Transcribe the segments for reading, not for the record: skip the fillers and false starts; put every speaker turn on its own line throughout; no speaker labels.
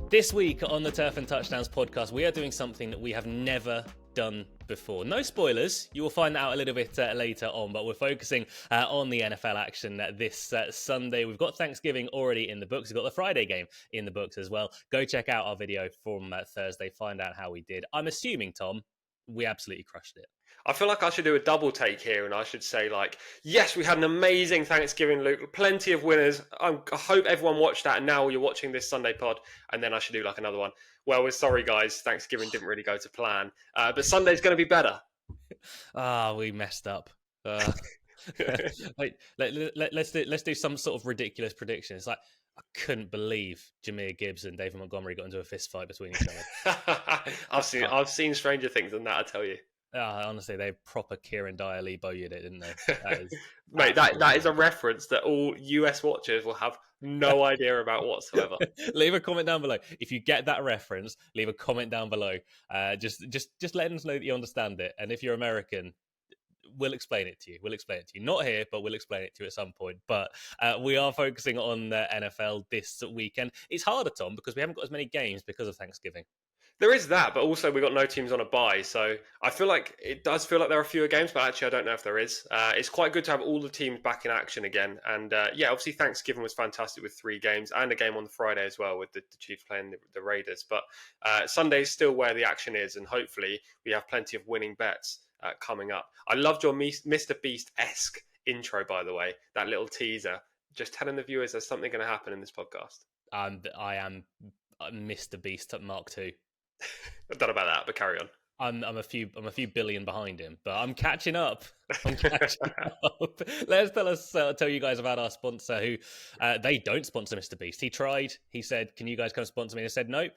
This week on the Turf and Touchdowns podcast, we are doing something that we have never done before. No spoilers, you will find that out a little bit later on, but we're focusing on the NFL action this Sunday. We've got Thanksgiving already in the books. We've got the Friday game in the books as well. Go check out our video from Thursday, find out how we did. I'm assuming, Tom, we absolutely crushed it.
I feel like I should do a double take here and I should say, yes, we had an amazing Thanksgiving, Luke. Plenty of winners. I hope everyone watched that and now you're watching this Sunday pod. And then I should do another one. Well, we're sorry, guys. Thanksgiving didn't really go to plan. But Sunday's going to be better.
We messed up. Wait, let's do some sort of ridiculous prediction. It's like, I couldn't believe Jahmyr Gibbs and David Montgomery got into a fist fight between each other.
I've seen stranger things than that, I tell you.
Honestly, they proper Kieran Dyer Lee Bowyered it, didn't they? That is
Mate, that is a reference that all US watchers will have no idea about whatsoever.
Leave a comment down below. If you get that reference, leave a comment down below. Just let us know that you understand it. And if you're American, we'll explain it to you. Not here, but we'll explain it to you at some point. But we are focusing on the NFL this weekend. It's harder, Tom, because we haven't got as many games because of Thanksgiving.
There is that, but also we've got no teams on a bye. So I feel like it does feel like there are fewer games, but actually I don't know if there is. It's quite good to have all the teams back in action again. And obviously Thanksgiving was fantastic with 3 games and a game on the Friday as well with the Chiefs playing the Raiders. But Sunday's still where the action is, and hopefully we have plenty of winning bets coming up. I loved your Mr. Beast-esque intro, by the way, that little teaser, just telling the viewers there's something going to happen in this podcast.
I am Mr. Beast at Mark II.
I don't know about that, but carry on.
I'm a few billion behind him, but I'm catching up. Let's tell you guys about our sponsor, who they don't sponsor Mr. Beast. He tried. He said, "Can you guys come sponsor me?" And I said, "Nope.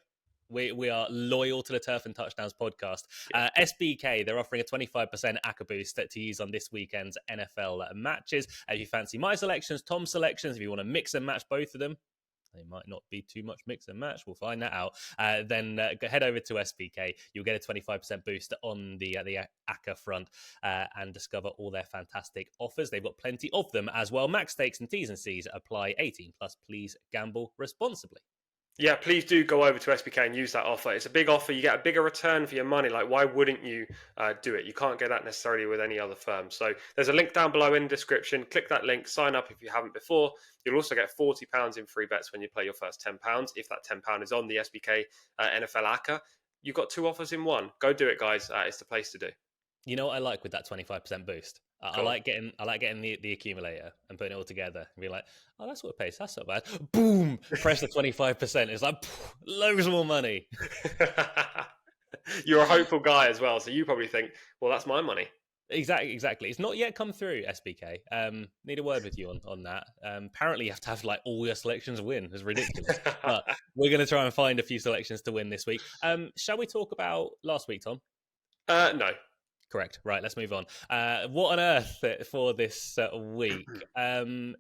We are loyal to the Turf and Touchdowns podcast." SBK, they're offering a 25% ACCA boost to use on this weekend's NFL matches. If you fancy my selections, Tom's selections, if you want to mix and match both of them, they might not be too much mix and match. We'll find that out. Then head over to SBK. You'll get a 25% boost on the ACCA front and discover all their fantastic offers. They've got plenty of them as well. Max stakes and T's and C's apply. 18 plus. Please gamble responsibly.
Yeah, please do go over to SBK and use that offer. It's a big offer. You get a bigger return for your money. Why wouldn't you do it? You can't get that necessarily with any other firm. So there's a link down below in the description. Click that link, sign up if you haven't before. You'll also get £40 in free bets when you play your first £10. If that £10 is on the SBK NFL ACCA, you've got 2 offers in one. Go do it, guys. It's the place to do.
You know what I like with that 25% boost? I like getting the accumulator and putting it all together and being like, oh, that's what it pays. That's not bad. Boom! Press the 25%. It's like loads more money.
You're a hopeful guy as well, so you probably think, well, that's my money.
Exactly. It's not yet come through, SBK. Need a word with you on that. Apparently, you have to have all your selections win. It's ridiculous. But we're going to try and find a few selections to win this week. Shall we talk about last week, Tom?
No.
Correct. Right, let's move on. What on earth for this week? Tom,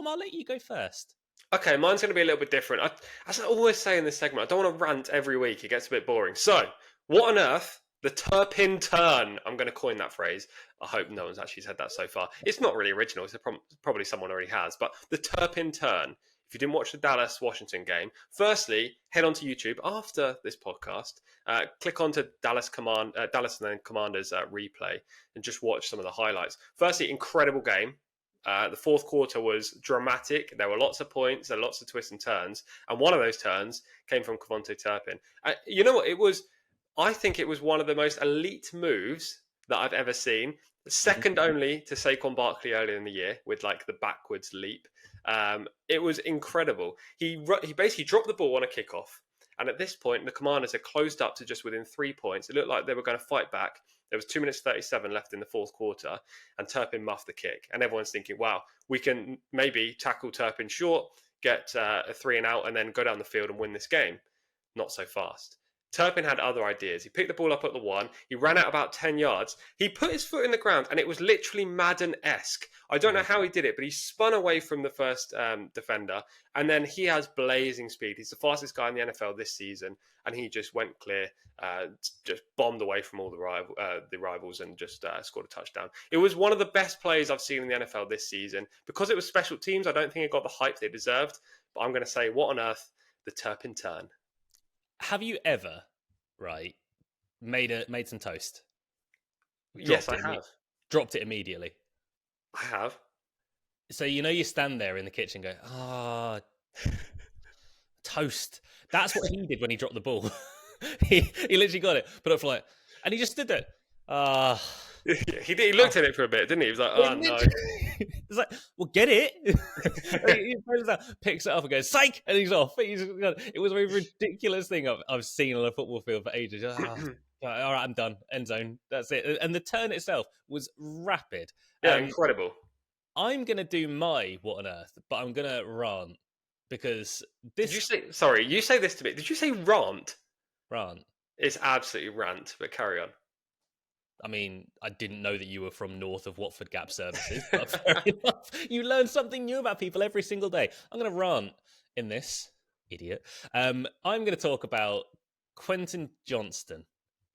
I'll let you go first.
Okay, mine's going to be a little bit different. As I always say in this segment, I don't want to rant every week. It gets a bit boring. So, what on earth? The Turpin Turn. I'm going to coin that phrase. I hope no one's actually said that so far. It's not really original. It's probably someone already has. But the Turpin Turn. If you didn't watch the Dallas-Washington game, firstly, head onto YouTube after this podcast, click onto Dallas and then Commanders replay and just watch some of the highlights. Firstly, incredible game. The fourth quarter was dramatic. There were lots of points, there were lots of twists and turns. And one of those turns came from Kevontae Turpin. You know what? I think it was one of the most elite moves that I've ever seen. Second only to Saquon Barkley earlier in the year with the backwards leap. It was incredible. He basically dropped the ball on a kickoff. And at this point, the Commanders had closed up to just within 3 points. It looked like they were going to fight back. There was 2 minutes 37 left in the fourth quarter, and Turpin muffed the kick. And everyone's thinking, wow, we can maybe tackle Turpin short, get a 3 and out, and then go down the field and win this game. Not so fast. Turpin had other ideas. He picked the ball up at the 1. He ran out about 10 yards. He put his foot in the ground, and it was literally Madden-esque. I don't know how he did it, but he spun away from the first defender, and then he has blazing speed. He's the fastest guy in the NFL this season, and he just went clear, just bombed away from all the rivals, and just scored a touchdown. It was one of the best plays I've seen in the NFL this season. Because it was special teams, I don't think it got the hype they deserved, but I'm going to say, what on earth, the Turpin Turn.
Have you ever, right, made some toast,
Yes, I have.
dropped it immediately?
I have.
So you stand there in the kitchen, go, toast. That's what he did when he dropped the ball. he literally got it, put up for like, and he just stood there. Ah.
He looked at it for a bit, didn't he? He was like,
Yeah,
oh no.
It's like, well, get it. He throws that, picks it up and goes, psych, and he's off. It was a ridiculous thing I've seen on a football field for ages. All right, I'm done. End zone. That's it. And the turn itself was rapid.
Yeah, incredible.
I'm going to do my what on earth, but I'm going to rant because this...
Did you say... Sorry, you say this to me. Did you say rant?
Rant.
It's absolutely rant, but carry on.
I mean, I didn't know that you were from north of Watford Gap Services, but fair enough. You learn something new about people every single day. I'm going to rant in this, idiot. I'm going to talk about Quentin Johnston,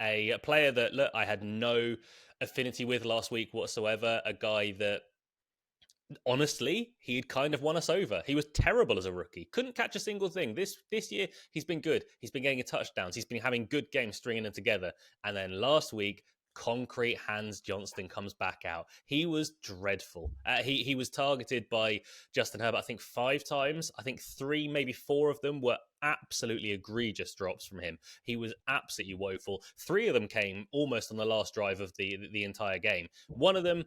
a player that, look, I had no affinity with last week whatsoever, a guy that, honestly, he'd kind of won us over. He was terrible as a rookie. Couldn't catch a single thing. This year, he's been good. He's been getting touchdowns. He's been having good games, stringing them together. And then last week, Concrete Hands Johnston comes back out. He was dreadful. He was targeted by Justin Herbert, I think 5 times. I think 3, maybe 4 of them were absolutely egregious drops from him. He was absolutely woeful. 3 of them came almost on the last drive of the entire game. One of them,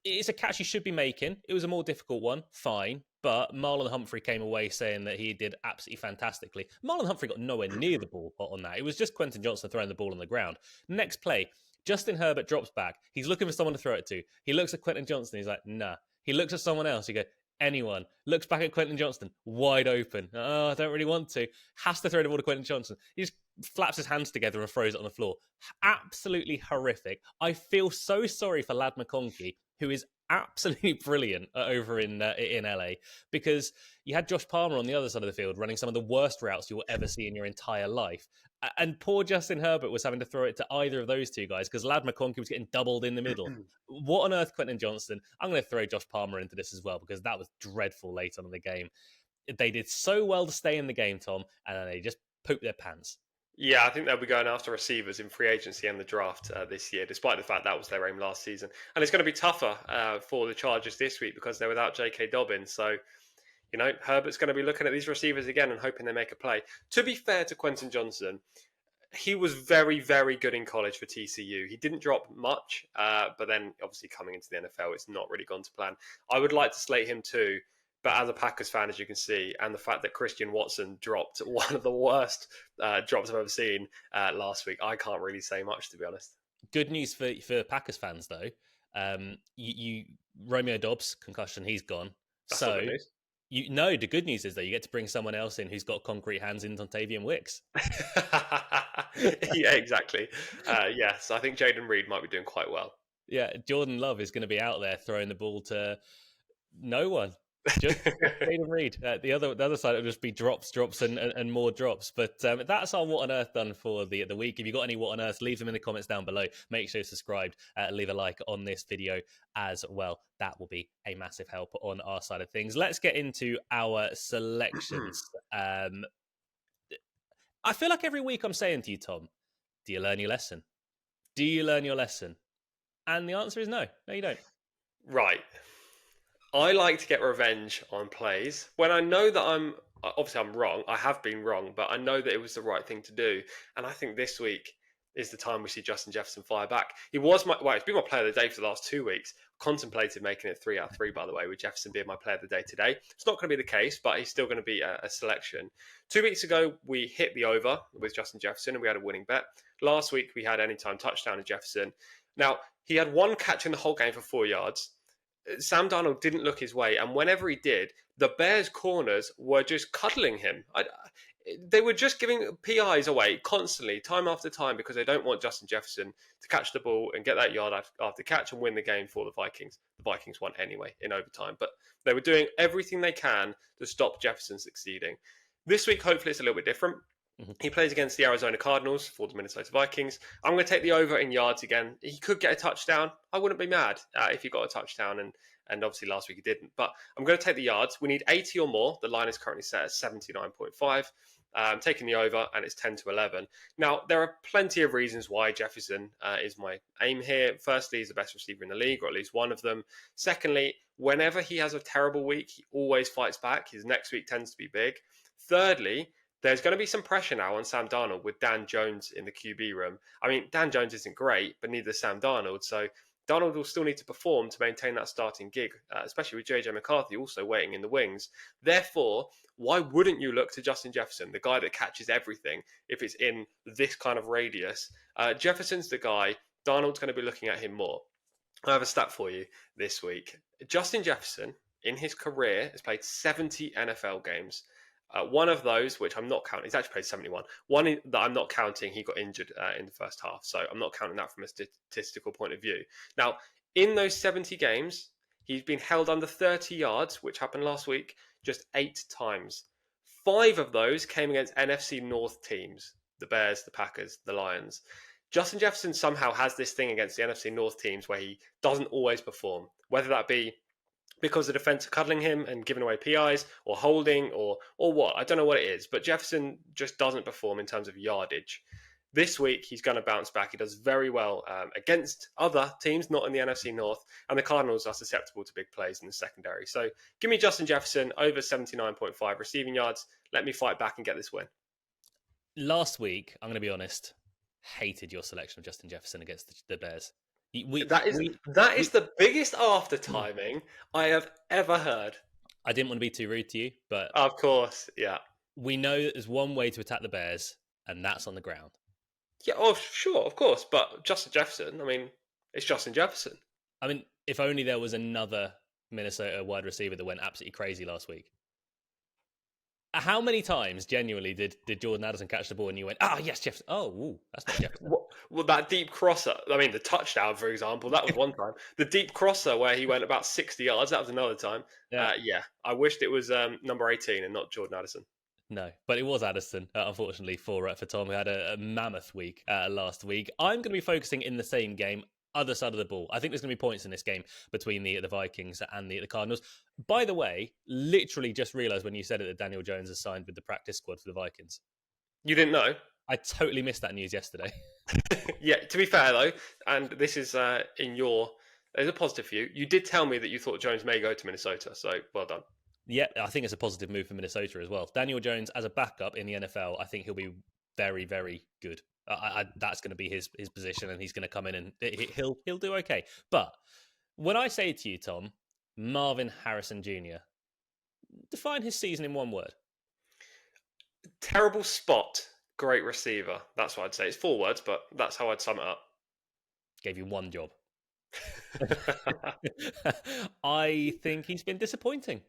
it's a catch he should be making. It was a more difficult one, fine. But Marlon Humphrey came away saying that he did absolutely fantastically. Marlon Humphrey got nowhere near the ball on that. It was just Quentin Johnston throwing the ball on the ground. Next play, Justin Herbert drops back. He's looking for someone to throw it to. He looks at Quentin Johnston. He's like, nah. He looks at someone else. He goes, anyone. Looks back at Quentin Johnston, wide open. Oh, I don't really want to. Has to throw the ball to Quentin Johnston. He just flaps his hands together and throws it on the floor. Absolutely horrific. I feel so sorry for Lad McConkey, who is absolutely brilliant over in LA, because you had Josh Palmer on the other side of the field running some of the worst routes you will ever see in your entire life. And poor Justin Herbert was having to throw it to either of those two guys because Lad McConkey was getting doubled in the middle. What on earth, Quentin Johnston? I'm going to throw Josh Palmer into this as well because that was dreadful late on in the game. They did so well to stay in the game, Tom, and then they just pooped their pants.
Yeah, I think they'll be going after receivers in free agency and the draft this year, despite the fact that was their aim last season. And it's going to be tougher for the Chargers this week because they're without J.K. Dobbins. So, Herbert's going to be looking at these receivers again and hoping they make a play. To be fair to Quentin Johnston, he was very, very good in college for TCU. He didn't drop much, but then obviously coming into the NFL, it's not really gone to plan. I would like to slate him too. But as a Packers fan, as you can see, and the fact that Christian Watson dropped one of the worst drops I've ever seen last week, I can't really say much, to be honest.
Good news for Packers fans, though. Romeo Dobbs, concussion, he's gone.
That's not good news.
The good news is that you get to bring someone else in who's got concrete hands in Dontavian Wicks.
Yeah, exactly. Yes, I think Jaden Reed might be doing quite well.
Yeah, Jordan Love is going to be out there throwing the ball to no one. Just Jaden Reed. The other side will just be drops, and more drops. But that's our What on Earth done for the week. If you got any What on Earth, leave them in the comments down below. Make sure you're subscribed. Leave a like on this video as well. That will be a massive help on our side of things. Let's get into our selections. I feel like every week I'm saying to you, Tom, do you learn your lesson? Do you learn your lesson? And the answer is no. No, you don't.
Right. I like to get revenge on plays when I know that I'm wrong. I have been wrong, but I know that it was the right thing to do. And I think this week is the time we see Justin Jefferson fire back. He's been my player of the day for the last 2 weeks. Contemplated making it 3 out of 3, by the way, with Jefferson being my player of the day today. It's not going to be the case, but he's still going to be a selection. 2 weeks ago, we hit the over with Justin Jefferson and we had a winning bet. Last week, we had anytime touchdown to Jefferson. Now, he had 1 catch in the whole game for 4 yards. Sam Darnold didn't look his way, and whenever he did, the Bears' corners were just cuddling him. They were just giving PIs away constantly, time after time, because they don't want Justin Jefferson to catch the ball and get that yard after catch and win the game for the Vikings. The Vikings won anyway in overtime, but they were doing everything they can to stop Jefferson succeeding. This week, hopefully, it's a little bit different. He plays against the Arizona Cardinals for the Minnesota Vikings. I'm going to take the over in yards again. He could get a touchdown. I wouldn't be mad if he got a touchdown, and obviously last week he didn't. But I'm going to take the yards. We need 80 or more. The line is currently set at 79.5. Taking the over, and it's 10-11. Now, there are plenty of reasons why Jefferson is my aim here. Firstly, he's the best receiver in the league, or at least one of them. Secondly, whenever he has a terrible week, he always fights back. His next week tends to be big. Thirdly, there's going to be some pressure now on Sam Darnold with Dan Jones in the QB room. I mean, Dan Jones isn't great, but neither is Sam Darnold. So Darnold will still need to perform to maintain that starting gig, especially with JJ McCarthy also waiting in the wings. Therefore, why wouldn't you look to Justin Jefferson, the guy that catches everything, if it's in this kind of radius? Jefferson's the guy. Darnold's going to be looking at him more. I have a stat for you this week. Justin Jefferson, in his career, has played 70 NFL games. One of those, which I'm not counting, he's actually played 71. One that I'm not counting, he got injured in the first half. So I'm not counting that from a statistical point of view. Now, in those 70 games, he's been held under 30 yards, which happened last week, just 8 times. 5 of those came against NFC North teams, the Bears, the Packers, the Lions. Justin Jefferson somehow has this thing against the NFC North teams where he doesn't always perform, whether that be because the defense are cuddling him and giving away PIs or holding or what. I don't know what it is, but Jefferson just doesn't perform in terms of yardage. This week, he's going to bounce back. He does very well against other teams, not in the NFC North, and the Cardinals are susceptible to big plays in the secondary. So give me Justin Jefferson over 79.5 receiving yards. Let me fight back and get this win.
Last week, I'm going to be honest, hated your selection of Justin Jefferson against the Bears.
That is the biggest after timing I have ever heard.
I didn't want to be too rude to you, but
of course, yeah.
We know that there's one way to attack the Bears, and that's on the ground.
Yeah, oh, sure, of course. But Justin Jefferson, I mean, it's Justin Jefferson.
I mean, if only there was another Minnesota wide receiver that went absolutely crazy last week. How many times, genuinely, did Jordan Addison catch the ball and you went, yes, Jefferson. Oh, that's not Jefferson.
Well, that deep crosser, I mean, the touchdown, for example, that was one time. The deep crosser where he went about 60 yards, that was another time. Yeah, I wished it was number 18 and not Jordan Addison.
No, but it was Addison, unfortunately, for Tom, who had a mammoth week last week. I'm going to be focusing in the same game, other side of the ball. I think there's going to be points in this game between the Vikings and the Cardinals. By the way, literally just realised when you said it that Daniel Jones has signed with the practice squad for the Vikings.
You didn't know?
I totally missed that news yesterday.
Yeah, to be fair, though, and this is there's a positive for you. You did tell me that you thought Jones may go to Minnesota, so well done.
Yeah, I think it's a positive move for Minnesota as well. Daniel Jones as a backup in the NFL, I think he'll be very, very good. That's going to be his position, and he's going to come in and he'll do okay. But when I say to you, Tom, Marvin Harrison Jr., define his season in one word.
Terrible spot, great receiver. That's what I'd say. It's 4 words, but that's how I'd sum it up.
Gave you one job. I think he's been disappointing.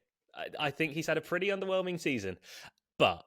I think he's had a pretty underwhelming season, but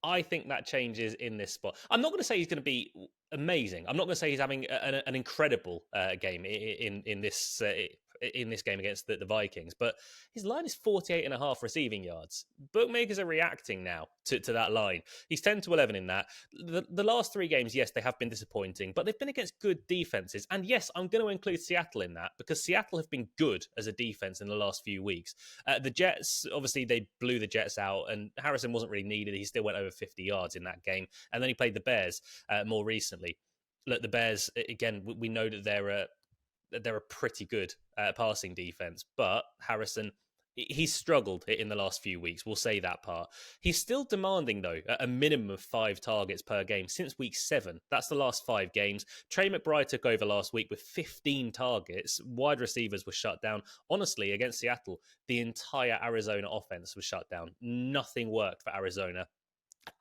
I think that changes in this spot. I'm not going to say he's going to be amazing. I'm not going to say he's having an incredible game in this game against the Vikings, but his line is 48.5 receiving yards. Bookmakers are reacting now to that line. He's 10-11 in that. The last 3 games, yes, they have been disappointing, but they've been against good defenses. And yes, I'm going to include Seattle in that because Seattle have been good as a defense in the last few weeks. The Jets, obviously, they blew the Jets out, and Harrison wasn't really needed. He still went over 50 yards in that game. And then he played the Bears more recently. Look, the Bears, again, we know that they're a pretty good passing defense, but Harrison, he's struggled in the last few weeks. We'll say that part. He's still demanding, though, a minimum of 5 targets per game since week 7. That's the last 5 games. Trey McBride took over last week with 15 targets. Wide receivers were shut down. Honestly, against Seattle, the entire Arizona offense was shut down. Nothing worked for Arizona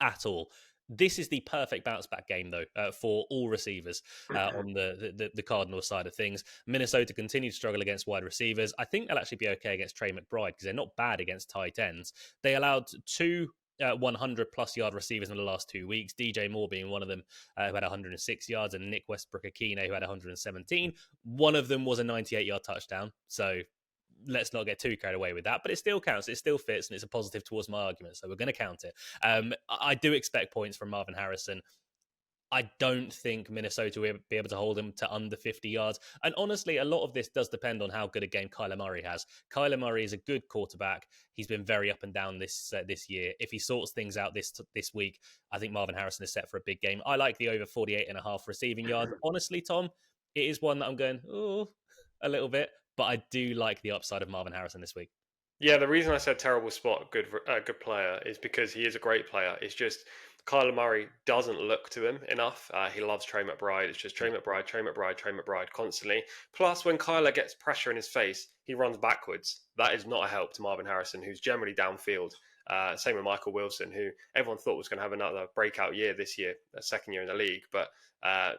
at all. This is the perfect bounce back game, though, for all receivers on the Cardinals side of things. Minnesota continue to struggle against wide receivers. I think they'll actually be okay against Trey McBride because they're not bad against tight ends. They allowed 2 100-plus yard receivers in the last 2 weeks, DJ Moore being one of them, who had 106 yards, and Nick Westbrook-Akine, who had 117. One of them was a 98-yard touchdown, so let's not get too carried away with that, but it still counts, it still fits, and it's a positive towards my argument, so we're going to count it. I do expect points from Marvin Harrison. I don't think Minnesota will be able to hold him to under 50 yards. And honestly, a lot of this does depend on how good a game Kyler Murray has. Kyler Murray is a good quarterback. He's been very up and down this year. If he sorts things out this week, I think Marvin Harrison is set for a big game. I like the over 48.5 receiving yards. Honestly, Tom, it is one that I'm going, oh, a little bit. But I do like the upside of Marvin Harrison this week.
Yeah, the reason I said terrible spot, good player, is because he is a great player. It's just Kyler Murray doesn't look to him enough. He loves Trey McBride. It's just Trey McBride, Trey McBride, Trey McBride constantly. Plus, when Kyler gets pressure in his face, he runs backwards. That is not a help to Marvin Harrison, who's generally downfield. Same with Michael Wilson, who everyone thought was going to have another breakout year this year, second year in the league, but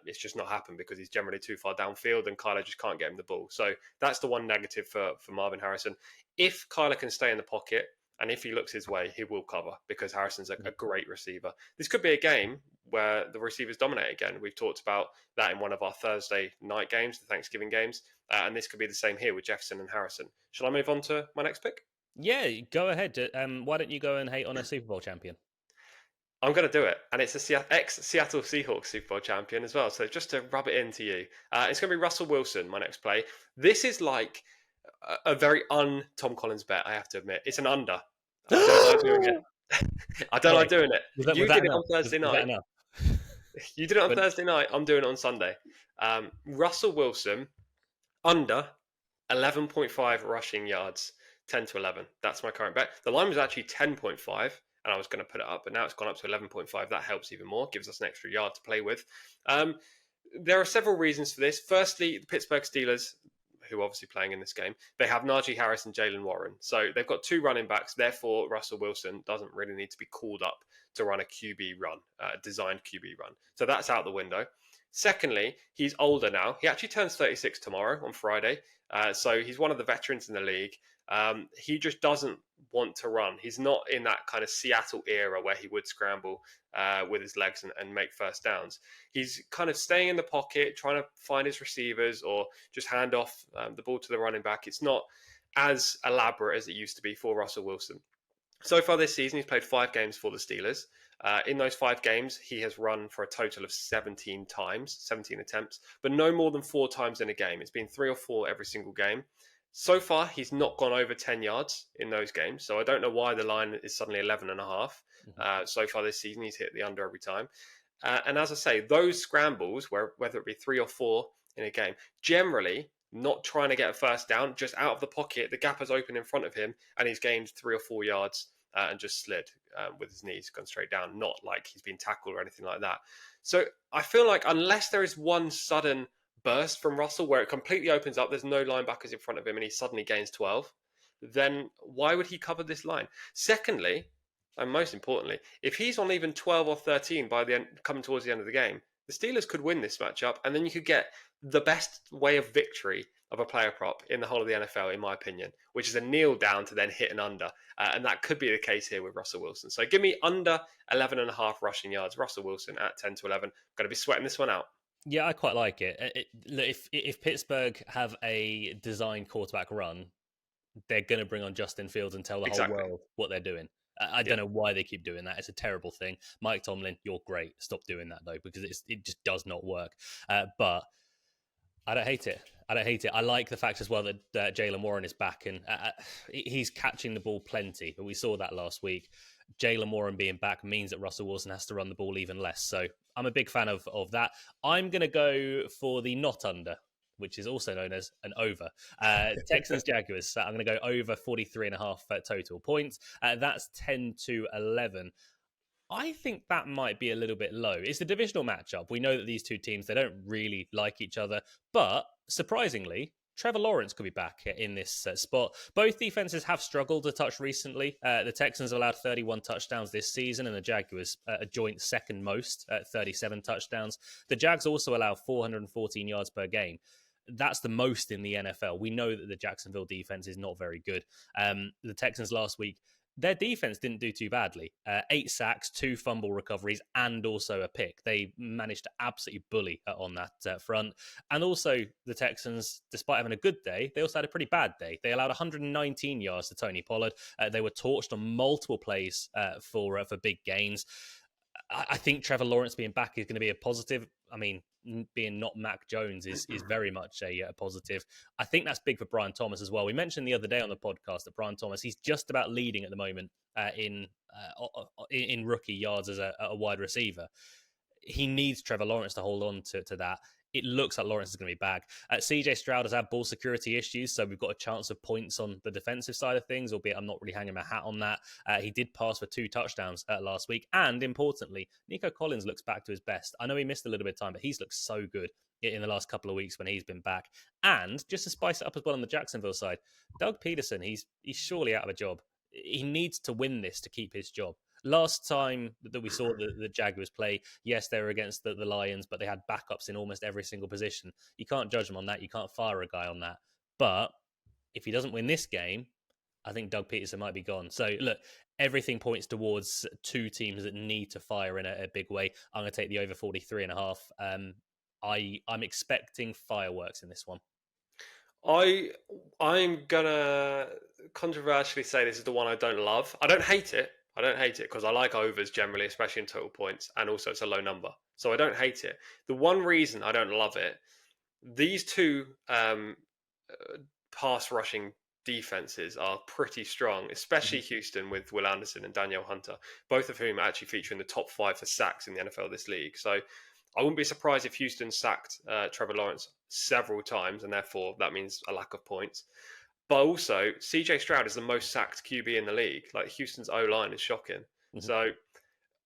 it's just not happened because he's generally too far downfield and Kyler just can't get him the ball. So that's the one negative for Marvin Harrison. If Kyler can stay in the pocket and if he looks his way, he will cover because Harrison's a great receiver. This could be a game where the receivers dominate again. We've talked about that in one of our Thursday night games, the Thanksgiving games, and this could be the same here with Jefferson and Harrison. Shall I move on to my next pick?
Yeah, go ahead. Why don't you go and hate on a Super Bowl champion?
I'm going to do it. And it's a ex-Seattle Seahawks Super Bowl champion as well. So just to rub it into you, it's going to be Russell Wilson, my next play. This is like a very un-Tom Collins bet, I have to admit. It's an under. I don't like doing it. I don't like doing it. You did it on Thursday night. You did it on Thursday night. I'm doing it on Sunday. Russell Wilson, under 11.5 rushing yards, 10 to 11. That's my current bet. The line was actually 10.5. And I was going to put it up, but now it's gone up to 11.5. That helps even more, gives us an extra yard to play with. There are several reasons for this. Firstly, the Pittsburgh Steelers, who are obviously playing in this game, they have Najee Harris and Jalen Warren. So they've got two running backs. Therefore, Russell Wilson doesn't really need to be called up to run a QB run, designed QB run. So that's out the window. Secondly, he's older now. He actually turns 36 tomorrow on Friday. So he's one of the veterans in the league. He just doesn't want to run. He's not in that kind of Seattle era where he would scramble with his legs and make first downs. He's kind of staying in the pocket, trying to find his receivers or just hand off the ball to the running back. It's not as elaborate as it used to be for Russell Wilson. So far this season, he's played 5 games for the Steelers. In those 5 games, he has run for a total of 17 times, 17 attempts, but no more than 4 times in a game. It's been 3 or 4 every single game. So far, he's not gone over 10 yards in those games. So I don't know why the line is suddenly 11.5. So far this season, he's hit the under every time. And as I say, those scrambles, whether it be 3 or 4 in a game, generally not trying to get a first down, just out of the pocket, the gap is open in front of him, and he's gained 3 or 4 yards and just slid with his knees gone straight down, not like he's been tackled or anything like that. So I feel like unless there is one sudden burst from Russell where it completely opens up, there's no linebackers in front of him and he suddenly gains 12, then why would he cover this line? Secondly, and most importantly, if he's on even 12 or 13 by the end, coming towards the end of the game, the Steelers could win this matchup and then you could get the best way of victory of a player prop in the whole of the NFL, in my opinion, which is a kneel down to then hit an under. And that could be the case here with Russell Wilson. So give me under 11.5 rushing yards, Russell Wilson at 10 to 11. Going to be sweating this one out.
Yeah, I quite like it. If Pittsburgh have a designed quarterback run, they're going to bring on Justin Fields and tell the whole world what they're doing. I don't know why they keep doing that. It's a terrible thing. Mike Tomlin, you're great. Stop doing that, though, because it just does not work. But I don't hate it. I like the fact as well that Jalen Warren is back and he's catching the ball plenty. But we saw that last week. Jalen Warren being back means that Russell Wilson has to run the ball even less. So I'm a big fan of that. I'm going to go for the not under, which is also known as an over. Texans Jaguars. So I'm going to go over 43.5 total points. That's 10 to 11. I think that might be a little bit low. It's a divisional matchup. We know that these two teams, they don't really like each other. But surprisingly, Trevor Lawrence could be back in this spot. Both defenses have struggled a touch recently. The Texans have allowed 31 touchdowns this season, and the Jaguars a joint second most at 37 touchdowns. The Jags also allow 414 yards per game. That's the most in the NFL. We know that the Jacksonville defense is not very good. The Texans last week, their defense didn't do too badly. 8 sacks, 2 fumble recoveries, and also a pick. They managed to absolutely bully on that front. And also, the Texans, despite having a good day, they also had a pretty bad day. They allowed 119 yards to Tony Pollard. They were torched on multiple plays for big gains. I think Trevor Lawrence being back is going to be a positive. I mean, being not Mac Jones is very much a positive. I think that's big for Brian Thomas as well. We mentioned the other day on the podcast that Brian Thomas, he's just about leading at the moment in rookie yards as a wide receiver. He needs Trevor Lawrence to hold on to that. It looks like Lawrence is going to be back. CJ Stroud has had ball security issues, so we've got a chance of points on the defensive side of things, albeit I'm not really hanging my hat on that. He did pass for 2 touchdowns last week. And importantly, Nico Collins looks back to his best. I know he missed a little bit of time, but he's looked so good in the last couple of weeks when he's been back. And just to spice it up as well on the Jacksonville side, Doug Peterson, he's surely out of a job. He needs to win this to keep his job. Last time that we saw the Jaguars play, yes, they were against the Lions, but they had backups in almost every single position. You can't judge them on that. You can't fire a guy on that. But if he doesn't win this game, I think Doug Peterson might be gone. So, look, everything points towards 2 teams that need to fire in a big way. I'm going to take the over 43.5. I'm expecting fireworks in this one.
I'm gonna controversially say this is the one I don't love. I don't hate it because I like overs generally, especially in total points, and also it's a low number, so I don't hate it. The one reason I don't love it, these 2 pass rushing defenses are pretty strong, especially Houston with Will Anderson and Danielle Hunter, both of whom actually feature in the top 5 for sacks in the NFL this league. So I wouldn't be surprised if Houston sacked Trevor Lawrence several times, and therefore that means a lack of points. But also, CJ Stroud is the most sacked QB in the league. Like, Houston's O-line is shocking. Mm-hmm. So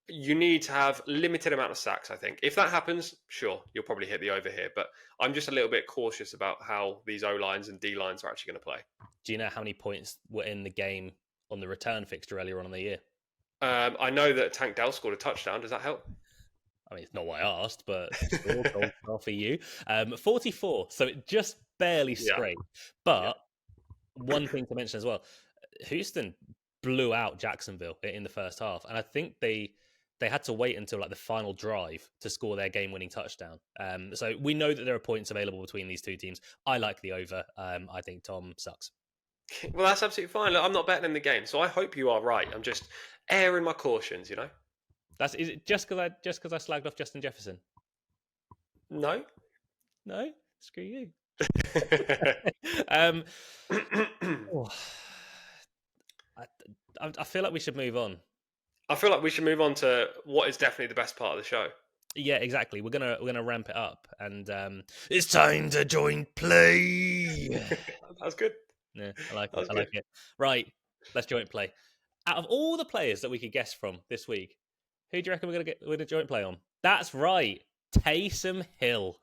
you need to have limited amount of sacks, I think. If that happens, sure, you'll probably hit the over here. But I'm just a little bit cautious about how these O-lines and D-lines are actually going to play.
Do you know how many points were in the game on the return fixture earlier on in the year?
I know that Tank Dell scored a touchdown. Does that help?
I mean, it's not what I asked, but goal for you. 44, so it just barely scraped. But one thing to mention as well, Houston blew out Jacksonville in the first half, and I think they had to wait until like the final drive to score their game-winning touchdown. So we know that there are points available between these 2 teams. I like the over. I think Tom sucks.
Well, that's absolutely fine. Look, I'm not betting in the game, so I hope you are right. I'm just airing my cautions, you know.
Is it just because I slagged off Justin Jefferson?
No,
screw you. I feel like we should move on.
I feel like we should move on to what is definitely the best part of the show.
Yeah, exactly. We're gonna ramp it up, and it's time to join play.
That's good.
Yeah, I like it. I like it. Right, let's joint play. Out of all the players that we could guess from this week, who do you reckon we're going to get with a joint play on? That's right, Taysom Hill.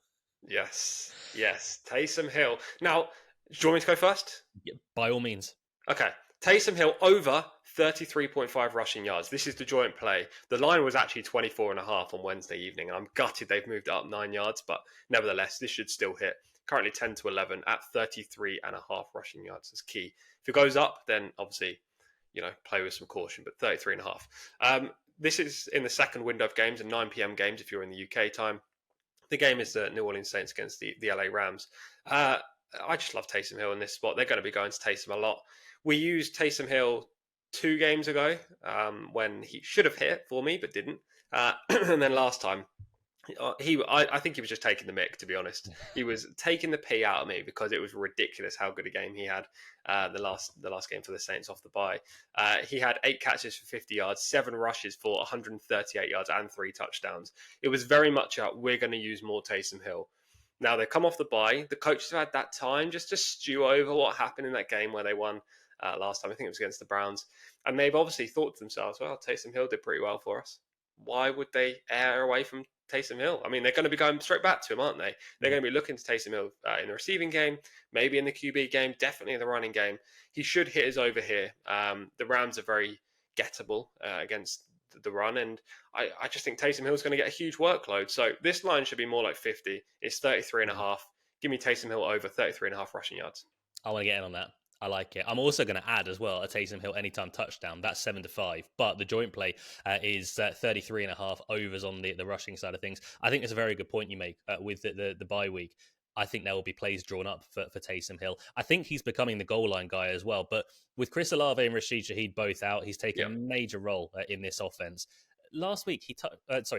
Yes, Taysom Hill. Now, do you want me to go first?
Yeah, by all means.
Okay, Taysom Hill over 33.5 rushing yards. This is the joint play. The line was actually 24.5 on Wednesday evening, and I'm gutted they've moved it up 9 yards, but nevertheless, this should still hit. Currently 10 to 11 at 33.5 rushing yards is key. If it goes up, then obviously, play with some caution, but 33.5. This is in the second window of games, and 9 p.m. games if you're in the UK time. The game is the New Orleans Saints against the LA Rams. I just love Taysom Hill in this spot. They're going to be going to Taysom a lot. We used Taysom Hill 2 games ago when he should have hit for me, but didn't. And then last time, I think he was just taking the mick, to be honest. He was taking the pee out of me because it was ridiculous how good a game he had the last game for the Saints off the bye. He had 8 catches for 50 yards, 7 rushes for 138 yards and 3 touchdowns. It was very much we're going to use more Taysom Hill. Now, they come off the bye. The coaches have had that time just to stew over what happened in that game where they won last time. I think it was against the Browns. And they've obviously thought to themselves, well, Taysom Hill did pretty well for us. Why would they err away from Taysom Hill? I mean, they're going to be going straight back to him, aren't they? They're going to be looking to Taysom Hill in the receiving game, maybe in the QB game, definitely in the running game. He should hit his over here. The Rams are very gettable against the run, and I just think Taysom Hill's going to get a huge workload. So this line should be more like 50. It's 33.5. Give me Taysom Hill over 33.5 rushing yards.
I want to get in on that. I like it. I'm also going to add as well a Taysom Hill anytime touchdown. That's 7-5. But the joint play is 33.5 overs on the rushing side of things. I think it's a very good point you make with the bye week. I think there will be plays drawn up for Taysom Hill. I think he's becoming the goal line guy as well. But with Chris Olave and Rashid Shaheed both out, he's taken a major role in this offense. last week,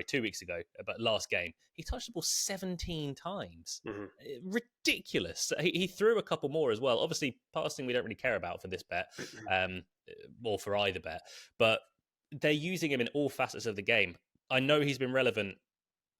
2 weeks ago, but last game, he touched the ball 17 times. Ridiculous. He threw a couple more as well. Obviously, passing we don't really care about for this bet, or for either bet, but they're using him in all facets of the game. I know he's been relevant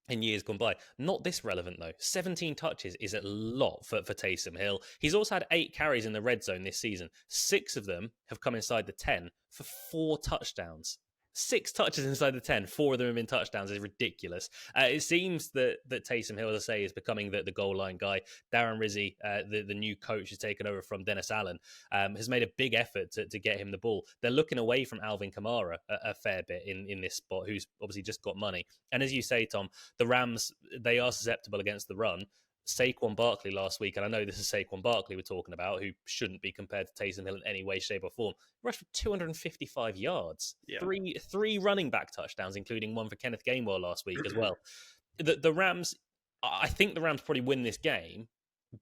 in years gone by. Not this relevant, though. 17 touches is a lot for Taysom Hill. He's also had 8 carries in the red zone this season. 6 of them have come inside the 10 for 4 touchdowns. 6 touches inside the 10, 4 of them have been touchdowns is ridiculous. It seems that Taysom Hill, as I say, is becoming the goal line guy. Darren Rizzi, the new coach who's taken over from Dennis Allen, has made a big effort to get him the ball. They're looking away from Alvin Kamara a fair bit in this spot, who's obviously just got money. And as you say, Tom, the Rams, they are susceptible against the run. Saquon Barkley last week, and I know this is Saquon Barkley we're talking about, who shouldn't be compared to Taysom Hill in any way, shape, or form. Rushed for 255 yards, three running back touchdowns, including one for Kenneth Gainwell last week as well. The Rams, I think the Rams probably win this game,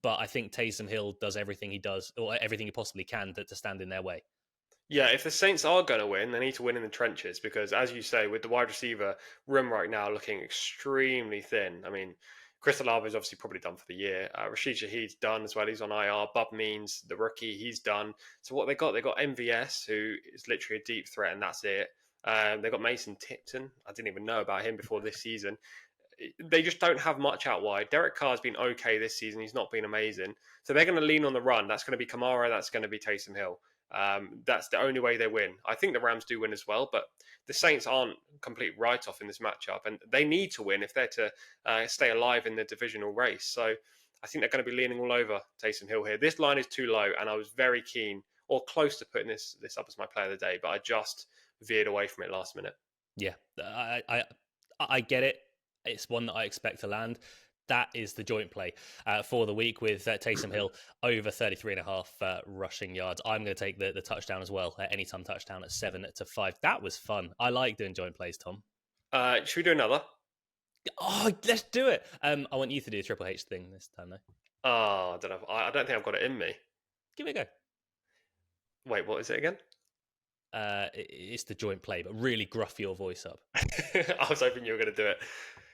but I think Taysom Hill does everything he does, or everything he possibly can to stand in their way.
Yeah, if the Saints are going to win, they need to win in the trenches because, as you say, with the wide receiver room right now looking extremely thin, I mean, Chris Olave is obviously probably done for the year. Rashid Shaheed's done as well. He's on IR. Bub Means, the rookie, he's done. So what they got MVS, who is literally a deep threat, and that's it. They got Mason Tipton. I didn't even know about him before this season. They just don't have much out wide. Derek Carr's been okay this season. He's not been amazing. So they're going to lean on the run. That's going to be Kamara. That's going to be Taysom Hill. That's the only way they win. I think the Rams do win as well, but the Saints aren't a complete write-off in this matchup, and they need to win if they're to stay alive in the divisional race. So I think they're going to be leaning all over Taysom Hill here. This line is too low, and I was very keen or close to putting this up as my play of the day, but I just veered away from it last minute.
Yeah, I get it. It's one that I expect to land. That is the joint play for the week with Taysom Hill over 33.5 rushing yards. I'm going to take the touchdown as well. Anytime touchdown at 7-5. That was fun. I like doing joint plays, Tom.
Should we do another?
Oh, let's do it. I want you to do a Triple H thing this time, though.
Oh, I don't think I've got it in me.
Give it a go.
Wait, what is it again?
It's the joint play, but really gruff your voice up.
I was hoping you were going to do it.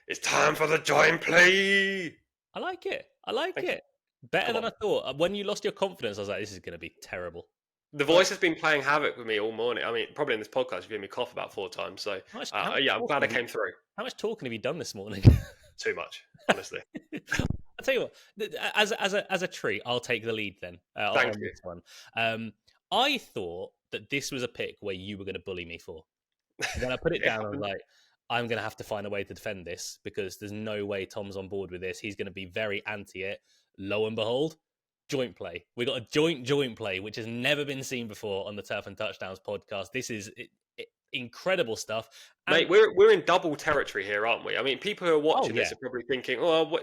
It's time for the joint play.
I like it. Thank it. Better than I thought. When you lost your confidence, I was like, this is going to be terrible.
The voice has been playing havoc with me all morning. I mean, probably in this podcast, you've heard me cough about 4 times. So, I'm glad I came through.
How much talking have you done this morning?
Too much, honestly.
I'll tell you what, as a treat, I'll take the lead then.
Thank you.
This one. I thought that this was a pick where you were going to bully me for. When I put it down, I was like, I'm going to have to find a way to defend this because there's no way Tom's on board with this. He's going to be very anti it. Lo and behold, joint play. We got a joint play, which has never been seen before on the Turf and Touchdowns podcast. This is incredible stuff. And
mate, we're in double territory here, aren't we? I mean, people who are watching this are probably thinking,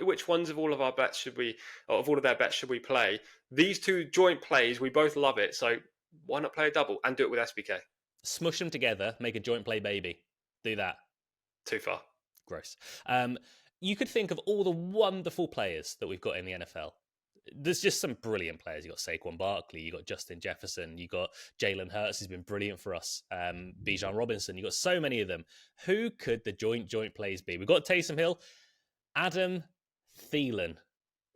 which ones of all of our bets should we, or of all of their bets should we play? These 2 joint plays, we both love it. So why not play a double and do it with SBK?
Smush them together, make a joint play baby. Do that.
Too far.
Gross. You could think of all the wonderful players that we've got in the NFL. There's just some brilliant players. You got Saquon Barkley, you got Justin Jefferson, you got Jalen Hurts, who's been brilliant for us. Bijan Robinson, you got so many of them. Who could the joint plays be? We've got Taysom Hill. Adam Thielen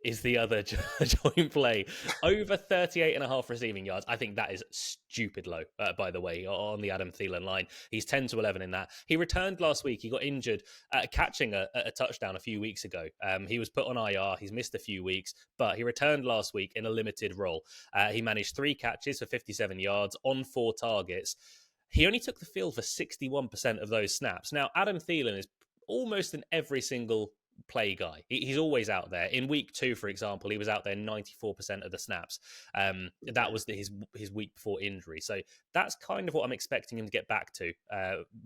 is the other joint play. Over 38.5 receiving yards. I think that is stupid low, by the way, on the Adam Thielen line. He's 10-11 in that. He returned last week. He got injured catching a touchdown a few weeks ago. He was put on IR. He's missed a few weeks, but he returned last week in a limited role. He managed 3 catches for 57 yards on 4 targets. He only took the field for 61% of those snaps. Now, Adam Thielen is almost in every single play guy. He's always out there. In week 2, for example, he was out there 94% of the snaps. That was his week before injury. So that's kind of what I'm expecting him to get back to,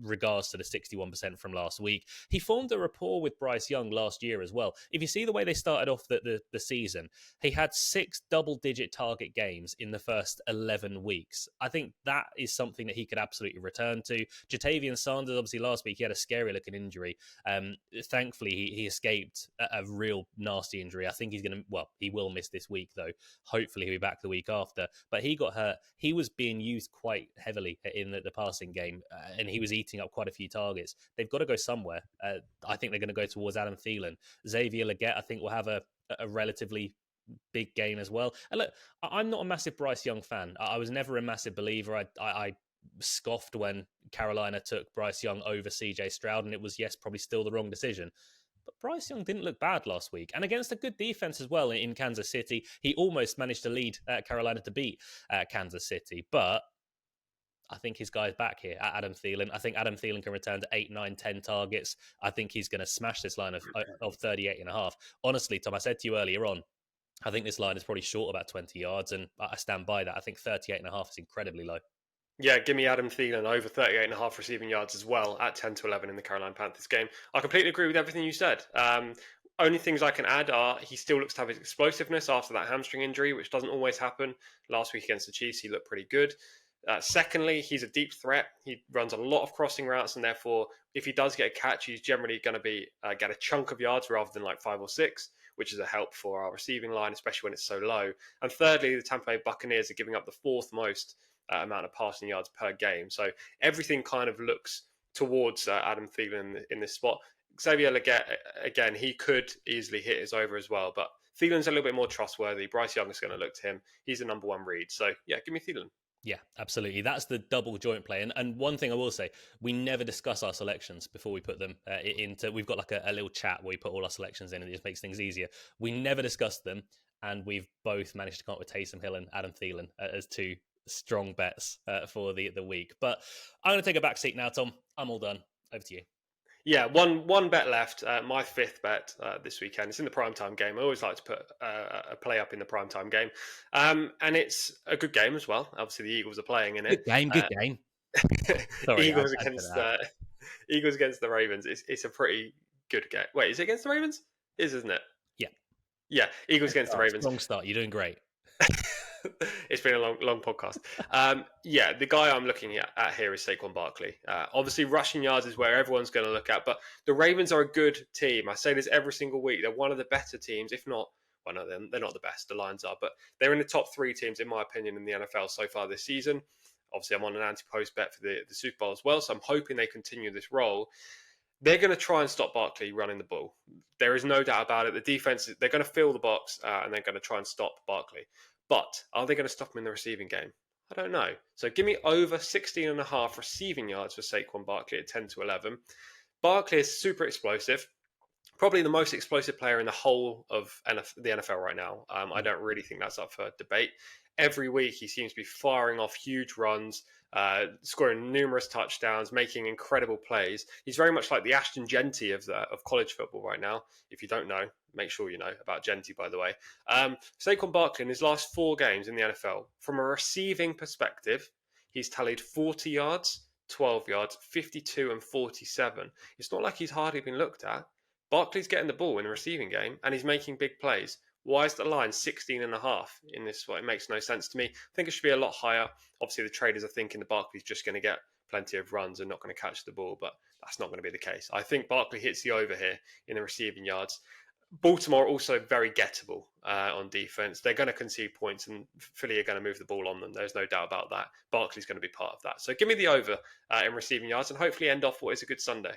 regards to the 61% from last week. He formed a rapport with Bryce Young last year as well. If you see the way they started off the season, he had 6 double-digit target games in the first 11 weeks. I think that is something that he could absolutely return to. Jatavian Sanders, obviously last week, he had a scary-looking injury. Thankfully, he escaped escaped a real nasty injury. I think he will miss this week though. Hopefully he'll be back the week after. But he got hurt. He was being used quite heavily in the passing game, and he was eating up quite a few targets. They've got to go somewhere. I think they're going to go towards Adam Thielen. Xavier Leggett, I think, will have a relatively big game as well. And look, I'm not a massive Bryce Young fan. I was never a massive believer. I scoffed when Carolina took Bryce Young over CJ Stroud, and it was, yes, probably still the wrong decision. But Bryce Young didn't look bad last week, and against a good defense as well in Kansas City. He almost managed to lead Carolina to beat Kansas City, but I think his guy's back here, Adam Thielen. I think Adam Thielen can return to 8, 9, 10 targets. I think he's going to smash this line of 38.5. Honestly, Tom, I said to you earlier on, I think this line is probably short about 20 yards, and I stand by that. I think 38.5 is incredibly low.
Yeah, give me Adam Thielen over 38.5 receiving yards as well at 10 to 11 in the Carolina Panthers game. I completely agree with everything you said. Only things I can add are he still looks to have his explosiveness after that hamstring injury, which doesn't always happen. Last week against the Chiefs, he looked pretty good. Secondly, he's a deep threat. He runs a lot of crossing routes, and therefore, if he does get a catch, he's generally going to be get a chunk of yards rather than like 5 or 6, which is a help for our receiving line, especially when it's so low. And thirdly, the Tampa Bay Buccaneers are giving up the 4th most amount of passing yards per game. So everything kind of looks towards Adam Thielen in this spot. Xavier Leggett, again, he could easily hit his over as well, but Thielen's a little bit more trustworthy. Bryce Young is going to look to him. He's the number 1 read. So yeah, give me Thielen.
Yeah, absolutely. That's the double joint play. And one thing I will say, we never discuss our selections before we put them into... We've got like a little chat where we put all our selections in, and it just makes things easier. We never discuss them, and we've both managed to come up with Taysom Hill and Adam Thielen as 2 strong bets for the week. But I'm going to take a back seat now, Tom. I'm all done. Over to you.
Yeah, one bet left. My 5th bet this weekend. It's in the primetime game. I always like to put a play up in the primetime game. And it's a good game as well. Obviously, the Eagles are playing in it.
Good game. Sorry,
Eagles against the Ravens. It's a pretty good game. Wait, is it against the Ravens? It is, isn't it?
Yeah.
Yeah, Eagles against the Ravens.
Strong start. You're doing great.
It's been a long podcast. Yeah, the guy I'm looking at here is Saquon Barkley. Obviously, rushing yards is where everyone's going to look at, but the Ravens are a good team. I say this every single week. They're one of the better teams, if not, well, no, they're not the best. The Lions are, but they're in the top 3 teams, in my opinion, in the NFL so far this season. Obviously, I'm on an anti-post bet for the Super Bowl as well, so I'm hoping they continue this role. They're going to try and stop Barkley running the ball. There is no doubt about it. The defense, they're going to fill the box, and they're going to try and stop Barkley. But are they going to stop him in the receiving game? I don't know. So give me over 16.5 receiving yards for Saquon Barkley at 10 to 11. Barkley is super explosive. Probably the most explosive player in the whole of the NFL right now. I don't really think that's up for debate. Every week he seems to be firing off huge runs, scoring numerous touchdowns, making incredible plays. He's very much like the Ashton Genty of college football right now. If you don't know, make sure you know about Genty, by the way. Saquon Barkley in his last 4 games in the NFL, from a receiving perspective, he's tallied 40 yards, 12 yards, 52 and 47. It's not like he's hardly been looked at. Barkley's getting the ball in the receiving game, and he's making big plays. Why is the line 16.5 in this spot? It makes no sense to me. I think it should be a lot higher. Obviously, the traders are thinking that Barkley's just going to get plenty of runs and not going to catch the ball, but that's not going to be the case. I think Barkley hits the over here in the receiving yards. Baltimore are also very gettable on defense. They're going to concede points, and Philly are going to move the ball on them. There's no doubt about that. Barkley's going to be part of that. So give me the over in receiving yards, and hopefully end off what is a good Sunday.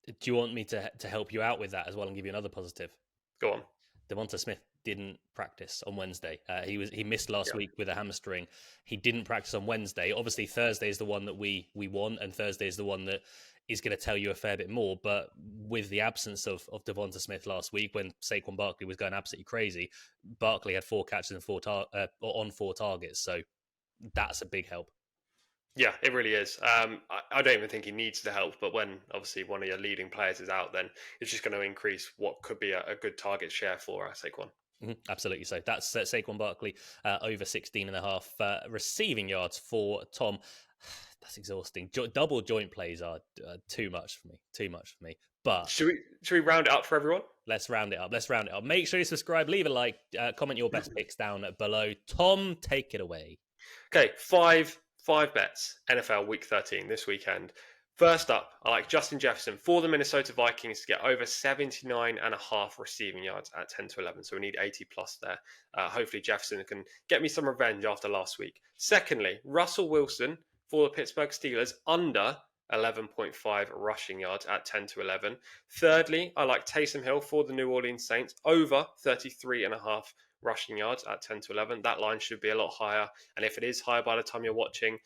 Do you want me to help you out with that as well and give you another positive?
Go on.
Devonta Smith didn't practice on Wednesday. He missed last week with a hamstring. He didn't practice on Wednesday. Obviously, Thursday is the one that we want, and Thursday is the one that is going to tell you a fair bit more. But with the absence of Devonta Smith last week, when Saquon Barkley was going absolutely crazy, Barkley had 4 catches and 4 targets. So that's a big help.
Yeah, it really is. I don't even think he needs the help, but when obviously one of your leading players is out, then it's just going to increase what could be a good target share for Saquon.
Mm-hmm, absolutely. So that's Saquon Barkley over 16.5 receiving yards for Tom. That's exhausting. Double joint plays are too much for me. But
should we round it up for everyone?
Let's round it up. Make sure you subscribe, leave a like, comment your best picks down below. Tom, take it away.
Okay, five bets, NFL Week 13 this weekend. First up, I like Justin Jefferson for the Minnesota Vikings to get over 79.5 receiving yards at 10 to 11. So we need 80 plus there. Hopefully Jefferson can get me some revenge after last week. Secondly, Russell Wilson for the Pittsburgh Steelers under 11.5 rushing yards at 10 to 11. Thirdly, I like Taysom Hill for the New Orleans Saints over 33.5 rushing yards at 10 to 11. That line should be a lot higher. And if it is higher by the time you're watching,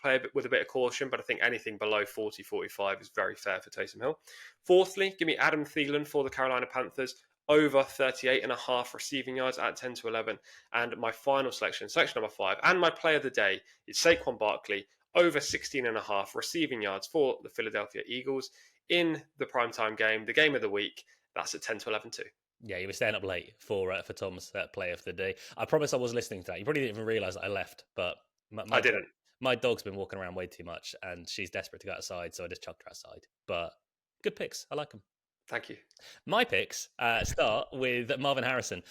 play with a bit of caution, but I think anything below 40, 45 is very fair for Taysom Hill. Fourthly, give me Adam Thielen for the Carolina Panthers over 38.5 receiving yards at 10 to 11. And my final selection number 5, and my play of the day is Saquon Barkley over 16.5 receiving yards for the Philadelphia Eagles in the primetime game, the game of the week. That's at 10 to 11 too.
Yeah, you were staying up late for Tom's play of the day. I promise I was listening to that. You probably didn't even realise that I left, but
I didn't.
My dog's been walking around way too much, and she's desperate to go outside, so I just chucked her outside. But good picks. I like them.
Thank you.
My picks start with Marvin Harrison,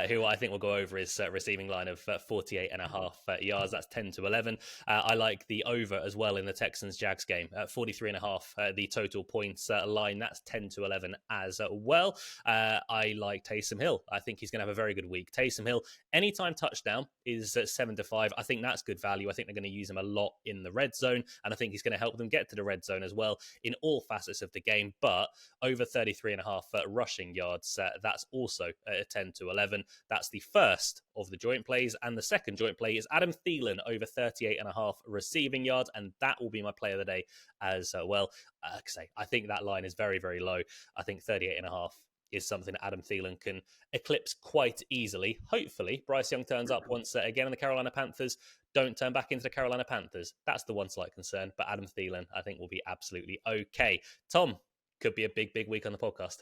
who I think will go over his receiving line of 48.5 yards. That's 10 to 11. I like the over as well in the Texans-Jags game. 43.5, the total points line. That's 10 to 11 as well. I like Taysom Hill. I think he's going to have a very good week. Taysom Hill, anytime touchdown is 7 to 5. I think that's good value. I think they're going to use him a lot in the red zone, and I think he's going to help them get to the red zone as well in all facets of the game. But over 33.5 rushing yards, that's also 10 to 11. That's the first of the joint plays, and the second joint play is Adam Thielen over 38.5 receiving yards, and that will be my play of the day as well. I think that line is very, very low. I think 38.5 is something that Adam Thielen can eclipse quite easily. Hopefully, Bryce Young turns up once again, and the Carolina Panthers don't turn back into the Carolina Panthers. That's the one slight concern, but Adam Thielen, I think, will be absolutely okay. Tom, could be a big, big week on the podcast.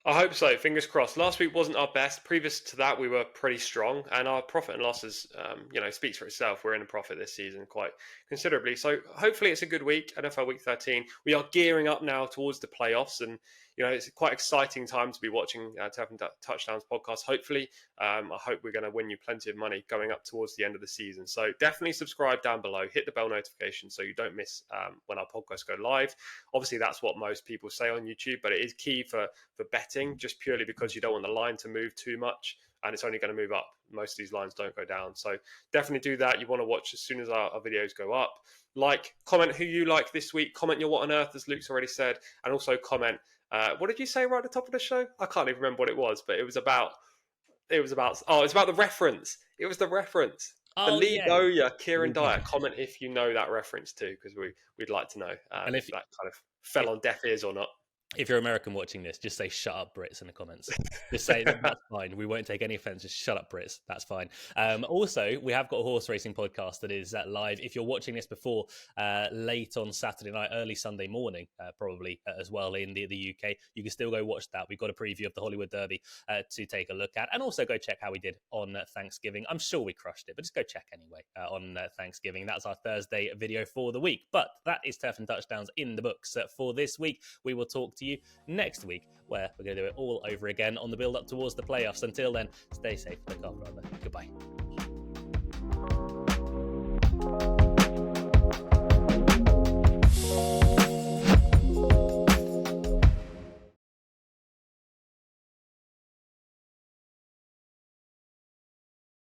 I hope so. Fingers crossed. Last week wasn't our best. Previous to that, we were pretty strong, and our profit and losses, speaks for itself. We're in a profit this season quite considerably. So hopefully it's a good week. NFL Week 13. We are gearing up now towards the playoffs, and it's a quite exciting time to be watching Turf and Touchdowns podcast. Hopefully, I hope we're going to win you plenty of money going up towards the end of the season. So definitely subscribe down below, hit the bell notification so you don't miss when our podcasts go live. Obviously, that's what most people say on YouTube, but it is key for betting, just purely because you don't want the line to move too much, and it's only going to move up. Most of these lines don't go down. So definitely do that. You want to watch as soon as our videos go up. Like, comment who you like this week. Comment your what on earth, as Luke's already said. And also comment, what did you say right at the top of the show? I can't even remember what it was, but it was about the reference. It was the reference. The Lee Goya, Kieran Dyer. Comment if you know that reference too, because we'd like to know and if that kind of fell on deaf ears or not.
If you're American watching this, just say "shut up, Brits" in the comments. Just say that's fine. We won't take any offense. Just shut up, Brits. That's fine. Also, we have got a horse racing podcast that is live. If you're watching this before late on Saturday night, early Sunday morning, probably as well in the UK, you can still go watch that. We've got a preview of the Hollywood Derby to take a look at, and also go check how we did on Thanksgiving. I'm sure we crushed it, but just go check anyway on Thanksgiving. That's our Thursday video for the week. But that is Turf and Touchdowns in the books for this week. We will talk to you next week, where we're going to do it all over again on the build up towards the playoffs. Until then, stay safe, look after other. Goodbye.